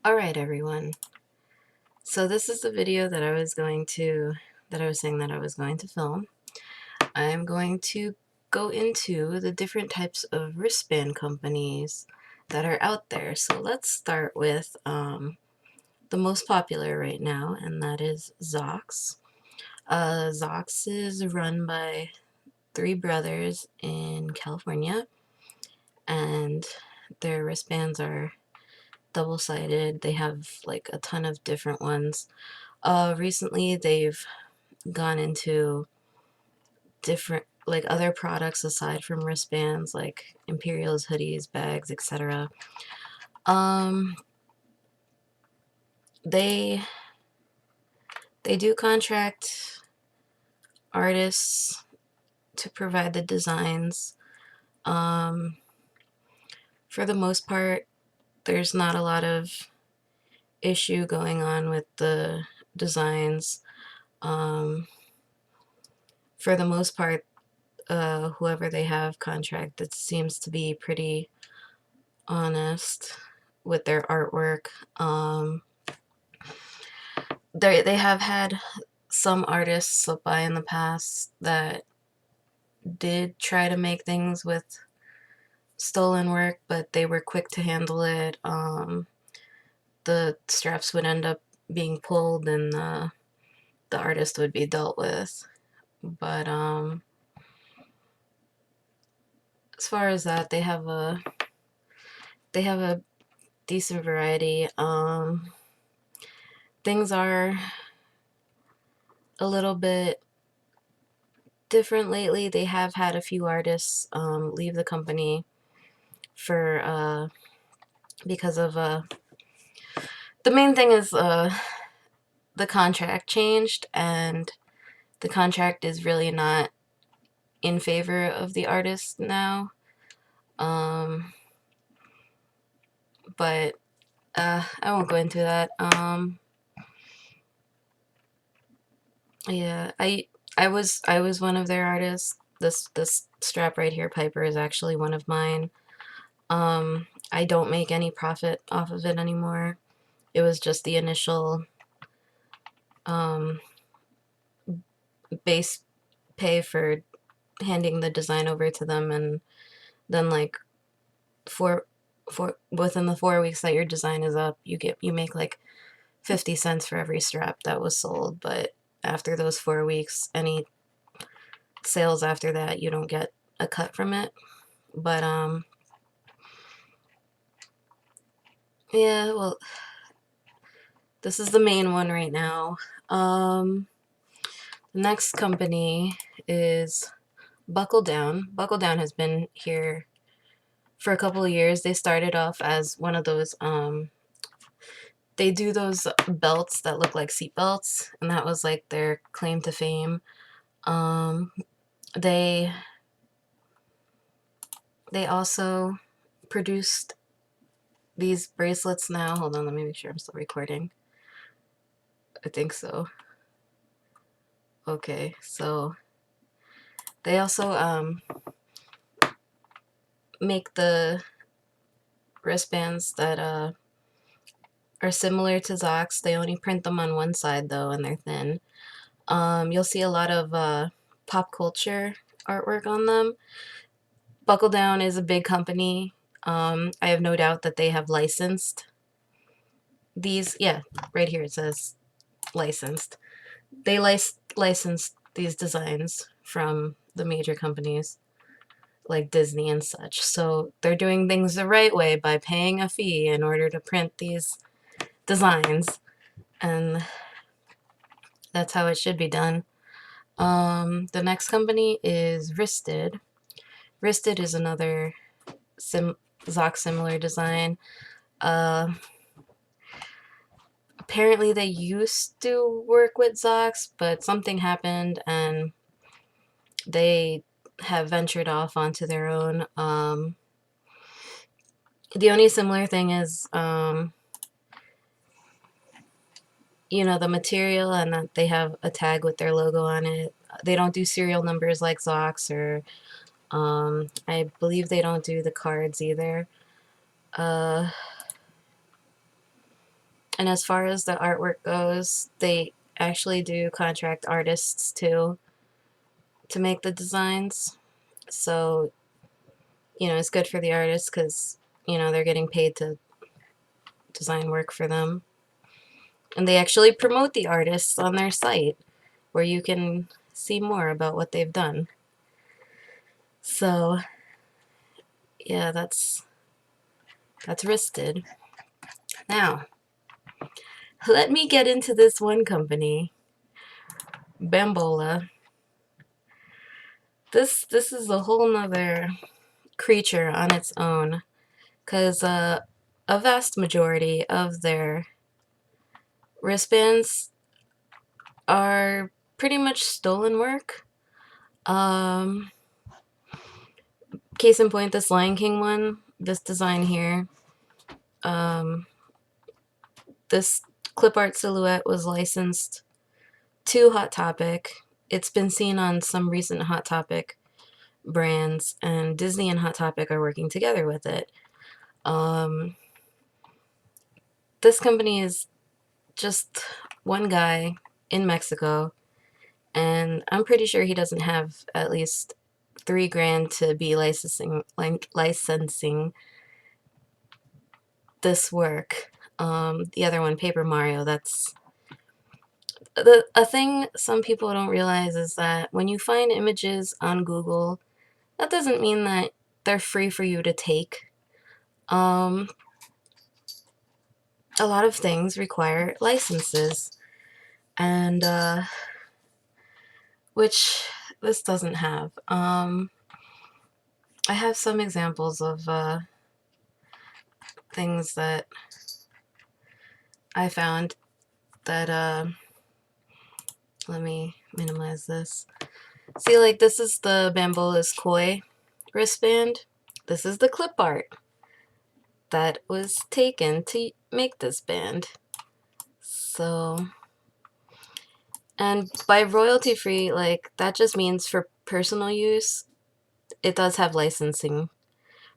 Alright everyone, so this is the video that I was saying that I was going to film. I'm going to go into the different types of wristband companies that are out there. So let's start with the most popular right now, and that is Zox. Zox is run by three brothers in California, and their wristbands are double-sided. They have like a ton of different ones. Recently they've gone into different, like, other products aside from wristbands, like Imperial's hoodies, bags, etc. Um, they they do contract artists to provide the designs. Um, for the most part, there's not a lot of issue going on with the designs. Um, for the most part, whoever they have contracted seems to be pretty honest with their artwork. They have had some artists slip by in the past that did try to make things with stolen work, but they were quick to handle it. The straps would end up being pulled and the artist would be dealt with. But as far as that, they have a decent variety. Things are a little bit different lately. They have had a few artists leave the company for because of the main thing is the contract changed, and the contract is really not in favor of the artist now. But I won't go into that. Yeah, I was one of their artists. This strap right here, Piper, is actually one of mine. I don't make any profit off of it anymore. It was just the initial base pay for handing the design over to them, and then like within the 4 weeks that your design is up, you make like 50 cents for every strap that was sold. But after those 4 weeks, any sales after that, you don't get a cut from it. But yeah, well, this is the main one right now. The next company is Buckledown. Buckledown has been here for a couple of years. They started off as one of those they do those belts that look like seat belts, and that was like their claim to fame. Um, they they also produced these bracelets now. Hold on, let me make sure I'm still recording. I think so. Okay, so they also make the wristbands that are similar to Zox. They only print them on one side though, and they're thin. You'll see a lot of pop culture artwork on them. Buckledown is a big company. I have no doubt that they have licensed these. Yeah, right here it says licensed. They licensed these designs from the major companies like Disney and such. So they're doing things the right way by paying a fee in order to print these designs, and that's how it should be done. The next company is Wristed. Wristed is another Zoc similar design. Apparently they used to work with Zox, but something happened and they have ventured off onto their own. The only similar thing is, you know, the material, and that they have a tag with their logo on it. They don't do serial numbers like Zox, or I believe they don't do the cards either. And as far as the artwork goes, they actually do contract artists too to make the designs. So, it's good for the artists because, they're getting paid to design work for them. And they actually promote the artists on their site where you can see more about what they've done. So, yeah, that's Wristed. Now, let me get into this one company, Bamboula. This is a whole nother creature on its own, because a vast majority of their wristbands are pretty much stolen work. Um, Case in point, this Lion King one, this design here, um, this clip art silhouette was licensed to Hot Topic. It's been seen on some recent Hot Topic brands, and Disney and Hot Topic are working together with it. This company is just one guy in Mexico, and I'm pretty sure he doesn't have at least $3,000 to be licensing this work. The other one, Paper Mario, that's a thing some people don't realize is that when you find images on Google, that doesn't mean that they're free for you to take. Um, a lot of things require licenses, and which this doesn't have. I have some examples of things that I found that, let me minimize this. See, like, this is the Bamboula's Koi wristband. This is the clip art that was taken to make this band. So, and by royalty free, like, that just means for personal use, it does have licensing.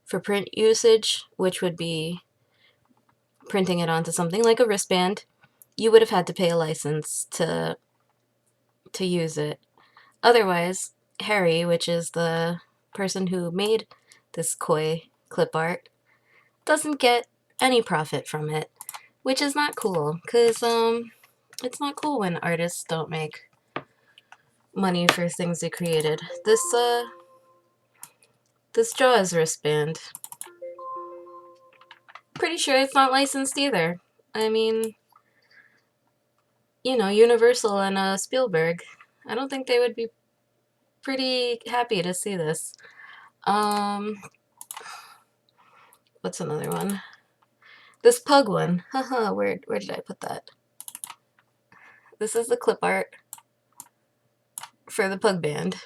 For print usage, which would be printing it onto something like a wristband, you would have had to pay a license to use it. Otherwise, Harry, which is the person who made this Koi clip art, doesn't get any profit from it, which is not cool, because it's not cool when artists don't make money for things they created. This Jaws wristband, pretty sure it's not licensed either. I mean, Universal and Spielberg, I don't think they would be pretty happy to see this. What's another one? This pug one. Haha, where did I put that? This is the clip art for the pug band.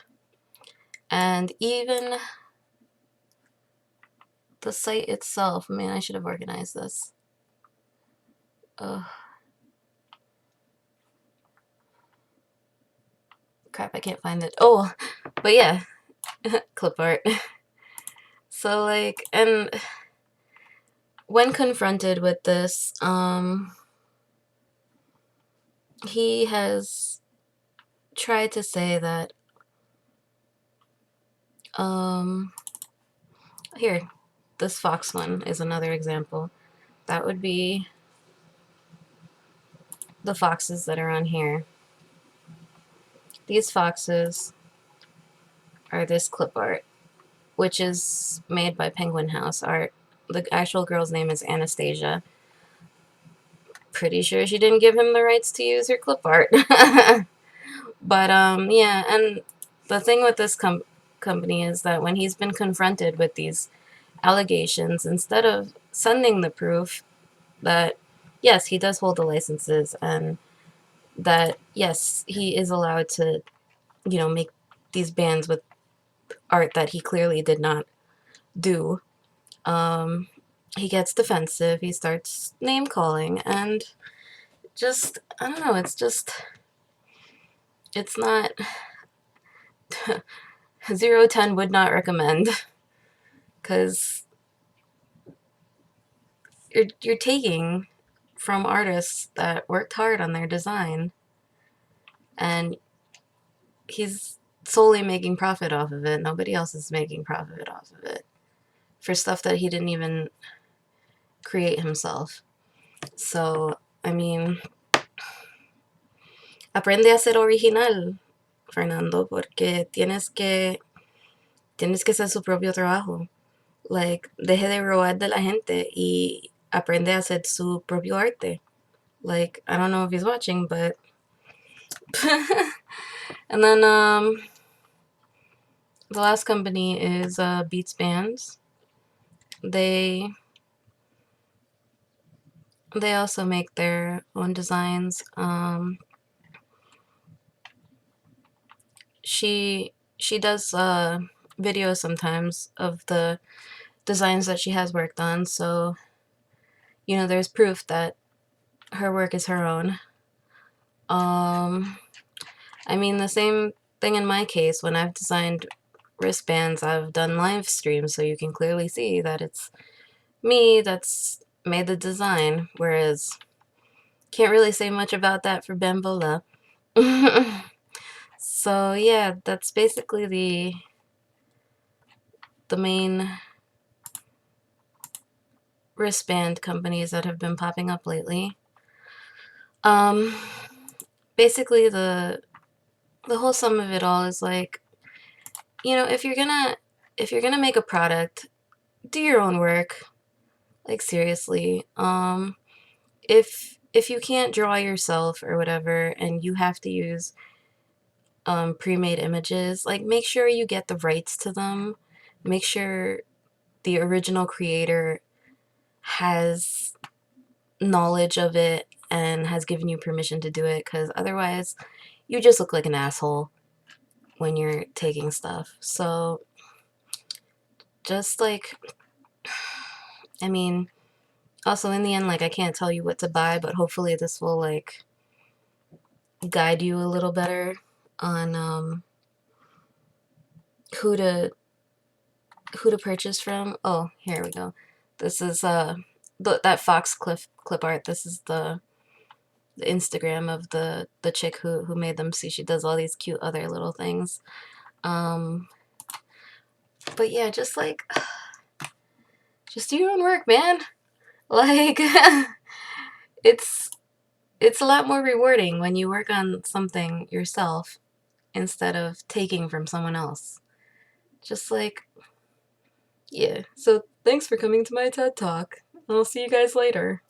And even the site itself, man, I should have organized this. Crap, I can't find it. Oh, but yeah, clip art. So, like, and when confronted with this, he has tried to say that, here, this fox one is another example. That would be the foxes that are on here. These foxes are this clip art, which is made by Penguin House Art. The actual girl's name is Anastasia. Pretty sure she didn't give him the rights to use her clip art. But, yeah, and the thing with this company is that when he's been confronted with these allegations, instead of sending the proof that, yes, he does hold the licenses, and that, yes, he is allowed to, make these bands with art that he clearly did not do, he gets defensive, he starts name calling, and just, I don't know, it's not, 010 would not recommend, because you're taking from artists that worked hard on their design, and he's solely making profit off of it. Nobody else is making profit off of it for stuff that he didn't even create himself. So, I mean, aprende a ser original, Fernando, porque tienes que ser su propio trabajo. Like, deje de robar de la gente y aprende a hacer su propio arte. Like, I don't know if he's watching, but and then the last company is Beats Bands. They also make their own designs. She does videos sometimes of the designs that she has worked on, so you know there's proof that her work is her own. I mean, the same thing in my case. When I've designed wristbands, I've done live streams, so you can clearly see that it's me that's made the design, whereas can't really say much about that for Bamboula. So yeah, that's basically the main wristband companies that have been popping up lately. Um, Basically the whole sum of it all is like, you know, if you're gonna make a product, do your own work. Like seriously. If you can't draw yourself or whatever and you have to use pre-made images, like make sure you get the rights to them. Make sure the original creator has knowledge of it and has given you permission to do it, because otherwise you just look like an asshole when you're taking stuff. So just like, I mean, also in the end, like I can't tell you what to buy, but hopefully this will like guide you a little better on who to purchase from. Oh, here we go. This is that fox clip art. This is the Instagram of the chick who made them. See, she does all these cute other little things. Um, but yeah, just like just do your own work, man. Like it's it's a lot more rewarding when you work on something yourself instead of taking from someone else. Just like, yeah. So thanks for coming to my TED Talk. I'll see you guys later.